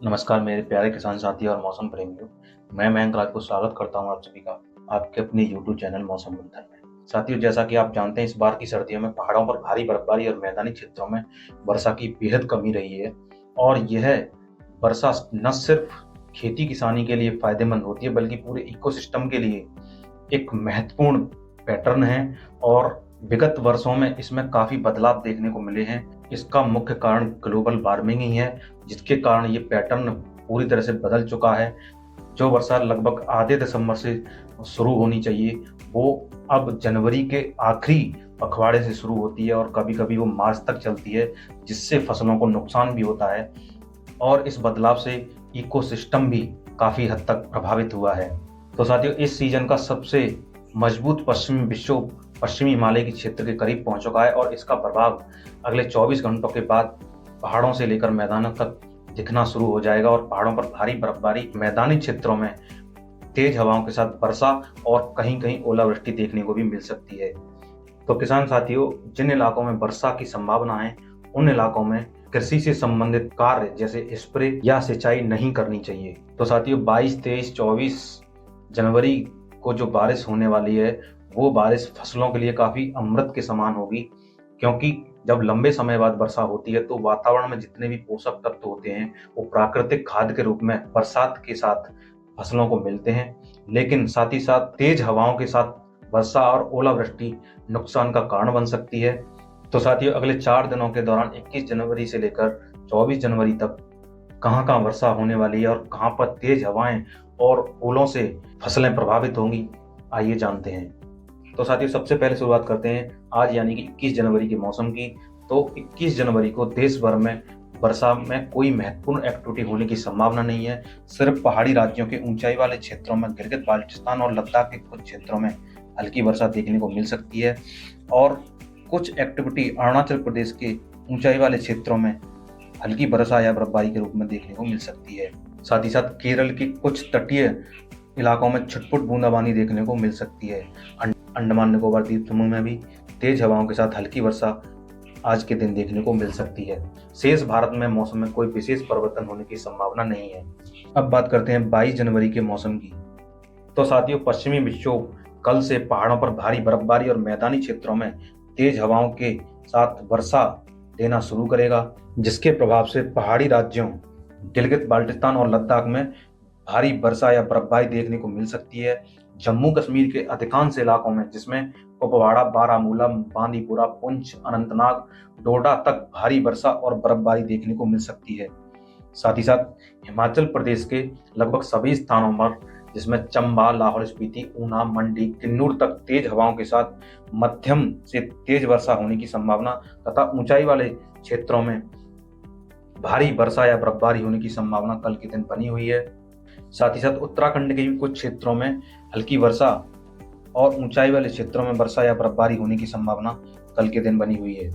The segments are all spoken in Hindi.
नमस्कार मेरे प्यारे किसान साथी और मौसम प्रेमियों। मैं मयंक राज को स्वागत करता हूं आप सभी का आपके अपने यूट्यूब चैनल मौसम मंथन में। साथियों, जैसा कि आप जानते हैं, इस बार की सर्दियों में पहाड़ों पर भारी बर्फबारी और मैदानी क्षेत्रों में वर्षा की बेहद कमी रही है। और यह वर्षा न सिर्फ खेती किसानी के लिए फायदेमंद होती है बल्कि पूरे इकोसिस्टम के लिए एक महत्वपूर्ण पैटर्न है। और विगत वर्षों में इसमें काफी बदलाव देखने को मिले हैं। इसका मुख्य कारण ग्लोबल वार्मिंग ही है, जिसके कारण ये पैटर्न पूरी तरह से बदल चुका है। जो वर्षा लगभग आधे दिसंबर से शुरू होनी चाहिए, वो अब जनवरी के आखिरी पखवाड़े से शुरू होती है और कभी कभी वो मार्च तक चलती है, जिससे फसलों को नुकसान भी होता है। और इस बदलाव से इकोसिस्टम भी काफी हद तक प्रभावित हुआ है। तो साथियों, इस सीजन का सबसे मजबूत पश्चिमी विक्षोभ पश्चिमी हिमालय के क्षेत्र के करीब पहुंच चुका है और इसका प्रभाव अगले 24 घंटों के बाद पहाड़ों से लेकर मैदानों तक दिखना शुरू हो जाएगा। और पहाड़ों पर भारी बर्फबारी, मैदानी क्षेत्रों में तेज हवाओं के साथ वर्षा और कहीं कहीं ओलावृष्टि देखने को भी मिल सकती है। तो किसान साथियों, जिन इलाकों में वर्षा की संभावना है, उन इलाकों में कृषि से संबंधित कार्य जैसे स्प्रे या सिंचाई नहीं करनी चाहिए। तो साथियों, 22, 23, 24 जनवरी को जो बारिश होने वाली है, वो बारिश फसलों के लिए काफी अमृत के समान होगी। क्योंकि जब लंबे समय बाद वर्षा होती है तो वातावरण में जितने भी पोषक तत्व होते हैं वो प्राकृतिक खाद के रूप में बरसात के साथ फसलों को मिलते हैं। लेकिन साथ ही साथ तेज हवाओं के साथ वर्षा और ओलावृष्टि नुकसान का कारण बन सकती है। तो साथियों, अगले 4 दिनों के दौरान 21 जनवरी से लेकर 24 जनवरी तक कहाँ कहाँ वर्षा होने वाली है और कहाँ पर तेज हवाएं और ओलों से फसलें प्रभावित होंगी, आइए जानते हैं। तो साथियों, सबसे पहले शुरुआत करते हैं आज यानी कि 21 जनवरी के मौसम की। तो 21 जनवरी को देश भर में वर्षा में कोई महत्वपूर्ण एक्टिविटी होने की संभावना नहीं है। सिर्फ पहाड़ी राज्यों के ऊंचाई वाले क्षेत्रों में, गिलगित बाल्टिस्तान और लद्दाख के कुछ क्षेत्रों में हल्की वर्षा देखने को मिल सकती है। और कुछ एक्टिविटी अरुणाचल प्रदेश के ऊंचाई वाले क्षेत्रों में हल्की वर्षा या बर्फबारी के रूप में देखने को मिल सकती है। साथ ही साथ केरल के कुछ तटीय इलाकों में छुटपुट बूंदाबांदी देखने को मिल सकती है। अंडमान निकोबार द्वीप समूह में भी तेज हवाओं के साथ हल्की वर्षा आज के दिन देखने को मिल सकती है। शेष भारत में मौसम में कोई विशेष परिवर्तन होने की संभावना नहीं है। अब बात करते हैं 22 जनवरी के मौसम की। तो साथियों, पश्चिमी विक्षोभ कल से पहाड़ों पर भारी बर्फबारी और मैदानी क्षेत्रों में तेज हवाओं के साथ वर्षा देना शुरू करेगा, जिसके प्रभाव से पहाड़ी राज्यों गिलगित बाल्टिस्तान और लद्दाख में भारी वर्षा या बर्फबारी देखने को मिल सकती है। जम्मू कश्मीर के अधिकांश इलाकों में, जिसमें कुपवाड़ा, बारामूला, बांदीपुरा, पुंछ, अनंतनाग, डोडा तक भारी वर्षा और बर्फबारी देखने को मिल सकती है। साथ ही साथ हिमाचल प्रदेश के लगभग सभी स्थानों पर, जिसमें चंबा, लाहौल स्पीति, ऊना, मंडी, किन्नौर तक तेज हवाओं के साथ मध्यम से तेज वर्षा होने की संभावना तथा ऊंचाई वाले क्षेत्रों में भारी वर्षा या बर्फबारी होने की संभावना कल के दिन बनी हुई है। साथ ही साथ उत्तराखंड के भी कुछ क्षेत्रों में हल्की वर्षा और ऊंचाई वाले क्षेत्रों में वर्षा या बर्फबारी होने की संभावना कल के दिन बनी हुई है।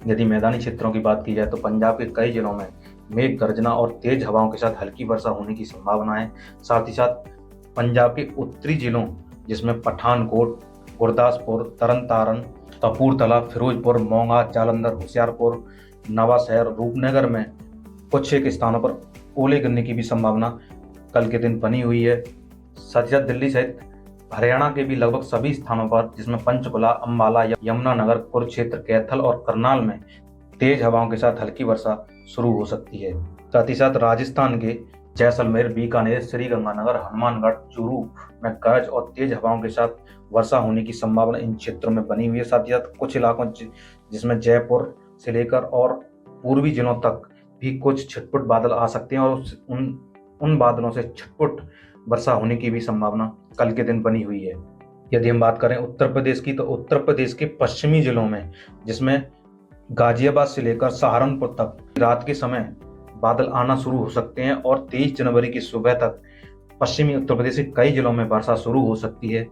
यदि मैदानी क्षेत्रों की बात की जाए तो पंजाब के कई जिलों में मेघ गर्जना और तेज हवाओं के साथ हल्की वर्षा होने की संभावना है। साथ ही साथ पंजाब के उत्तरी जिलों, जिसमें पठानकोट, गुरदासपुर, तरन तारन, कपूरथला, फिरोजपुर, मोगा, जालंधर, होशियारपुर, नवाशहर, रूपनगर में कुछ एक स्थानों पर ओले गिरने की भी संभावना कल के दिन बनी हुई है। साथ ही साथ दिल्ली सहित हरियाणा के भी लगभग सभी स्थानों पर, जिसमें पंचकुला, अंबाला, यमुनानगर, कुरुक्षेत्र, कैथल और करनाल में तेज हवाओं के साथ हल्की वर्षा शुरू हो सकती है। साथ ही साथ राजस्थान के जैसलमेर, बीकानेर, श्रीगंगानगर, हनुमानगढ़, चूरू में गरज और तेज हवाओं के साथ वर्षा होने की संभावना इन क्षेत्रों में बनी हुई है। साथ ही साथ कुछ इलाकों, जिसमें जयपुर से लेकर और पूर्वी जिलों तक भी कुछ छिटपुट बादल आ सकते हैं और उन बादलों से छिटपुट वर्षा होने की भी संभावना कल के दिन बनी हुई है। यदि हम बात करें उत्तर प्रदेश की, तो उत्तर प्रदेश के पश्चिमी जिलों में, जिसमें गाजियाबाद से लेकर सहारनपुर तक रात के समय बादल आना शुरू हो सकते हैं और 23 जनवरी की सुबह तक पश्चिमी उत्तर प्रदेश के कई जिलों में वर्षा शुरू हो सकती है।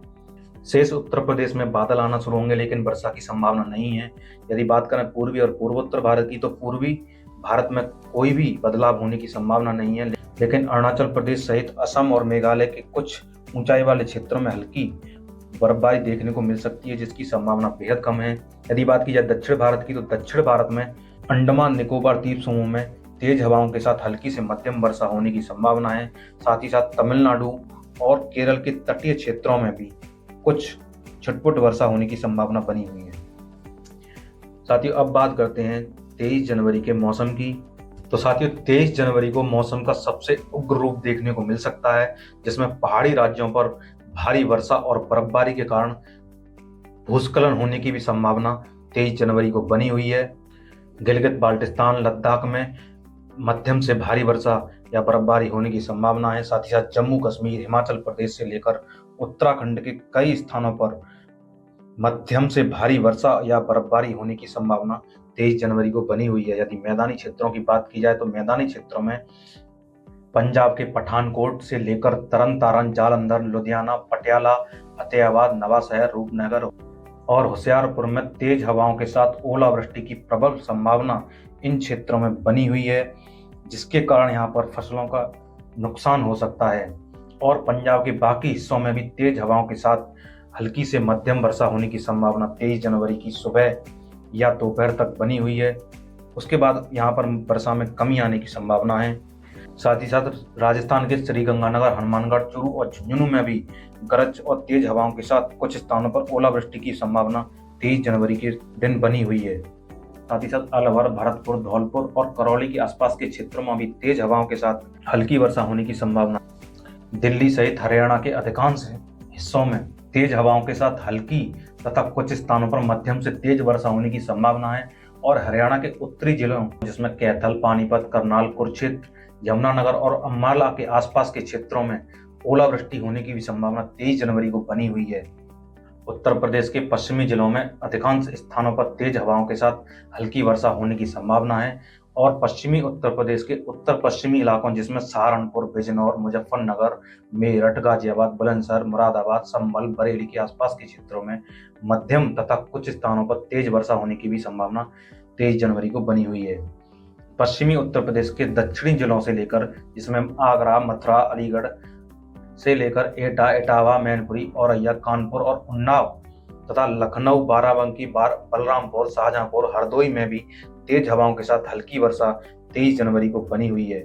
शेष उत्तर प्रदेश में बादल आना शुरू होंगे लेकिन वर्षा की संभावना नहीं है। यदि बात करें पूर्वी और पूर्वोत्तर भारत की, तो पूर्वी भारत में कोई भी बदलाव होने की संभावना नहीं है, लेकिन अरुणाचल प्रदेश सहित असम और मेघालय के कुछ ऊंचाई वाले क्षेत्रों में हल्की बर्फबारी देखने को मिल सकती है, जिसकी संभावना बेहद कम है। यदि बात की जाए दक्षिण भारत की, तो दक्षिण भारत में अंडमान निकोबार द्वीप समूह में तेज हवाओं के साथ हल्की से मध्यम वर्षा होने की संभावना है। साथ ही साथ तमिलनाडु और केरल के तटीय क्षेत्रों में भी कुछ छिटपुट वर्षा होने की संभावना बनी हुई है। साथियों, अब बात करते हैं 23 जनवरी के मौसम की। तो साथियों, 23 जनवरी को मौसम का सबसे उग्र रूप देखने को मिल सकता है, जिसमें पहाड़ी राज्यों पर भारी वर्षा और बर्फबारी के कारण भूस्खलन होने की भी संभावना 23 जनवरी को बनी हुई है। गिलगित बाल्टिस्तान लद्दाख में मध्यम से भारी वर्षा या बर्फबारी होने की संभावना है। साथ ही साथ जम्मू कश्मीर, हिमाचल प्रदेश से लेकर उत्तराखंड के कई स्थानों पर मध्यम से भारी वर्षा या बर्फबारी होने की संभावना 23 जनवरी को बनी हुई है। यदि मैदानी क्षेत्रों की बात की जाए तो मैदानी क्षेत्रों में पंजाब के पठानकोट से लेकर तरन तारन, जालंधर, लुधियाना, पटियाला, फतेहाबाद, नवाशहर, रूपनगर और होशियारपुर में तेज हवाओं के साथ ओलावृष्टि की प्रबल संभावना इन क्षेत्रों में बनी हुई है, जिसके कारण यहाँ पर फसलों का नुकसान हो सकता है। और पंजाब के बाकी हिस्सों में भी तेज हवाओं के साथ हल्की से मध्यम वर्षा होने की संभावना 23 जनवरी की सुबह या दोपहर तक बनी हुई है। उसके बाद यहाँ पर वर्षा में कमी आने की संभावना है। साथ ही साथ राजस्थान के श्रीगंगानगर, हनुमानगढ़, चूरू और झुंझुनू में भी गरज और तेज हवाओं के साथ कुछ स्थानों पर ओलावृष्टि की संभावना 23 जनवरी के दिन बनी हुई है। साथ ही साथ अलवर, भरतपुर, धौलपुर और करौली के आसपास के क्षेत्रों में भी तेज हवाओं के साथ हल्की वर्षा होने की संभावना। दिल्ली सहित हरियाणा के अधिकांश हिस्सों में तेज हवाओं के साथ हल्की तथा कुछ स्थानों पर मध्यम से तेज वर्षा होने की संभावना है। और हरियाणा के उत्तरी जिलों जिसमें कैथल, पानीपत, करनाल, कुरुक्षेत्र, यमुनानगर और अंबाला के आसपास के क्षेत्रों में ओलावृष्टि होने की भी संभावना 23 जनवरी को बनी हुई है। उत्तर प्रदेश के पश्चिमी जिलों में अधिकांश स्थानों पर तेज हवाओं के साथ हल्की वर्षा होने की संभावना है। और पश्चिमी उत्तर प्रदेश के उत्तर पश्चिमी इलाकों जिसमें सहारनपुर, बिजनौर, मुजफ्फरनगर, मेरठ, गाजियाबाद, बुलंदशहर, मुरादाबाद, संभल, बरेली के आसपास के क्षेत्रों में मध्यम तथा कुछ स्थानों पर तेज वर्षा होने की भी संभावना 23 जनवरी को बनी हुई है। पश्चिमी उत्तर प्रदेश के दक्षिणी जिलों से लेकर जिसमें आगरा, मथुरा, अलीगढ़ से लेकर एटा, इटावा, मैनपुरी, औरैया, कानपुर और उन्नाव तथा लखनऊ, बाराबंकी, बलरामपुर, शाहजहांपुर, हरदोई में भी तेज हवाओं के साथ हल्की वर्षा 23 जनवरी को बनी हुई है।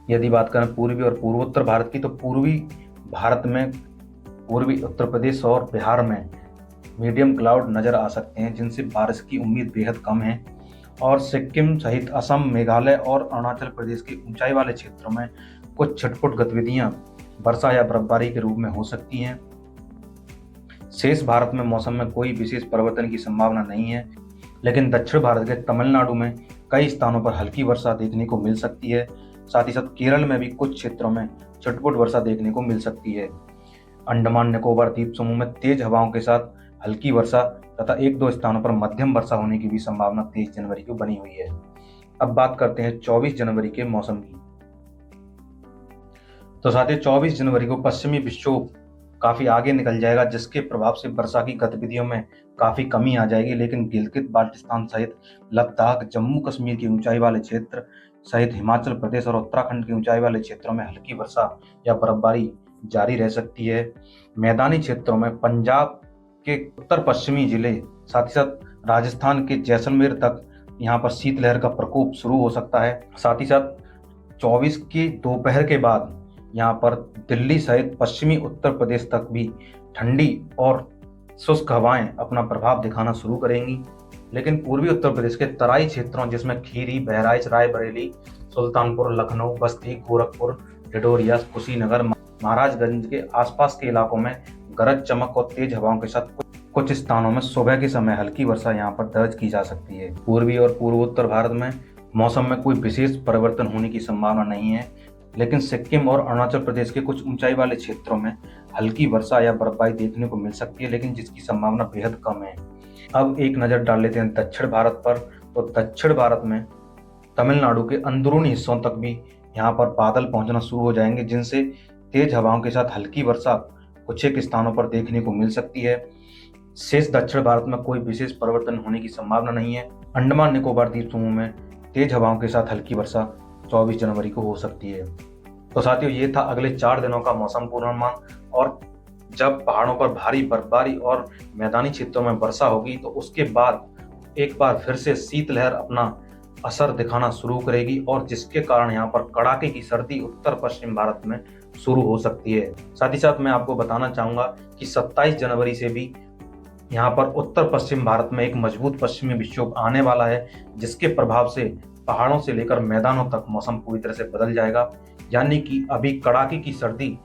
यदि बात करें पूर्वी और पूर्वोत्तर भारत की, तो पूर्वी भारत में पूर्वी उत्तर प्रदेश और बिहार में मीडियम क्लाउड नजर आ सकते हैं, जिनसे बारिश की उम्मीद बेहद कम है। और सिक्किम सहित असम, मेघालय और अरुणाचल प्रदेश के ऊंचाई वाले क्षेत्रों में कुछ छिटपुट गतिविधियां वर्षा या बर्फबारी के रूप में हो सकती हैं। शेष भारत में मौसम में कोई विशेष परिवर्तन की संभावना नहीं है, लेकिन दक्षिण भारत के तमिलनाडु में कई स्थानों पर हल्की वर्षा देखने को मिल सकती है। साथ ही साथ केरल में भी कुछ क्षेत्रों में छिटपुट वर्षा देखने को मिल सकती है। अंडमान निकोबार द्वीप समूह में तेज हवाओं के साथ हल्की वर्षा तथा एक दो स्थानों पर मध्यम वर्षा होने की भी संभावना 23 जनवरी को बनी हुई है। अब बात करते हैं 24 जनवरी के मौसम की। तो साथियों, 24 जनवरी को पश्चिमी विक्षोभ काफी आगे निकल जाएगा, जिसके प्रभाव से वर्षा की गतिविधियों में काफी कमी आ जाएगी। लेकिन गिलगित बाल्टिस्तान सहित लद्दाख, जम्मू कश्मीर के ऊंचाई वाले क्षेत्र सहित हिमाचल प्रदेश और उत्तराखंड के ऊंचाई वाले क्षेत्रों में हल्की वर्षा या बर्फबारी जारी रह सकती है। मैदानी क्षेत्रों में पंजाब के उत्तर पश्चिमी जिले, साथ ही साथ राजस्थान के जैसलमेर तक यहाँ पर शीतलहर का प्रकोप शुरू हो सकता है। साथ ही साथ 24 की दोपहर के बाद यहाँ पर दिल्ली सहित पश्चिमी उत्तर प्रदेश तक भी ठंडी और शुष्क हवाएं अपना प्रभाव दिखाना शुरू करेंगी। लेकिन पूर्वी उत्तर प्रदेश के तराई क्षेत्रों जिसमें खीरी, बहराइच, रायबरेली, सुल्तानपुर, लखनऊ, बस्ती, गोरखपुर, डिडोरिया, कुशीनगर, महाराजगंज के आसपास के इलाकों में गरज, चमक और तेज हवाओं के साथ कुछ स्थानों में सुबह के समय हल्की वर्षा यहाँ पर दर्ज की जा सकती है। पूर्वी और पूर्वोत्तर भारत में मौसम में कोई विशेष परिवर्तन होने की संभावना नहीं है, लेकिन सिक्किम और अरुणाचल प्रदेश के कुछ ऊंचाई वाले क्षेत्रों में हल्की वर्षा या बर्फबारी देखने को मिल सकती है, लेकिन जिसकी संभावना बेहद कम है। अब एक नज़र डाल लेते हैं दक्षिण भारत पर। तो दक्षिण भारत में तमिलनाडु के अंदरूनी हिस्सों तक भी यहाँ पर बादल पहुंचना शुरू हो जाएंगे, जिनसे तेज हवाओं के साथ हल्की वर्षा कुछ एक स्थानों पर देखने को मिल सकती है। शेष दक्षिण भारत में कोई विशेष परिवर्तन होने की संभावना नहीं है। अंडमान निकोबार द्वीप समूह में तेज हवाओं के साथ हल्की वर्षा 24 जनवरी को हो सकती है। तो साथियों, ये था अगले 4 दिनों का मौसम पूर्वानुमान। और जब पहाड़ों पर भारी बर्फबारी और मैदानी क्षेत्रों में वर्षा होगी, तो उसके बाद एक बार फिर से शीतलहर अपना असर दिखाना शुरू करेगी और जिसके कारण यहाँ पर कड़ाके की सर्दी उत्तर पश्चिम भारत में शुरू हो सकती है। साथ ही साथ मैं आपको बताना चाहूँगा कि 27 जनवरी से भी यहाँ पर उत्तर पश्चिम भारत में एक मजबूत पश्चिमी विक्षोभ आने वाला है, जिसके प्रभाव से पहाड़ों से लेकर मैदानों तक मौसम पूरी तरह से बदल जाएगा। यानी कि अभी कड़ाके की सर्दी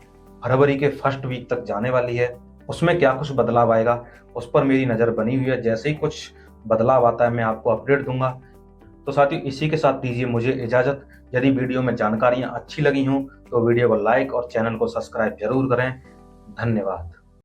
फरवरी के फर्स्ट वीक तक जाने वाली है। उसमें क्या कुछ बदलाव आएगा उस पर मेरी नज़र बनी हुई है। जैसे ही कुछ बदलाव आता है मैं आपको अपडेट दूंगा। तो साथियों इसी के साथ दीजिए मुझे इजाज़त। यदि वीडियो में जानकारियाँ अच्छी लगी हों तो वीडियो को लाइक और चैनल को सब्सक्राइब जरूर करें। धन्यवाद।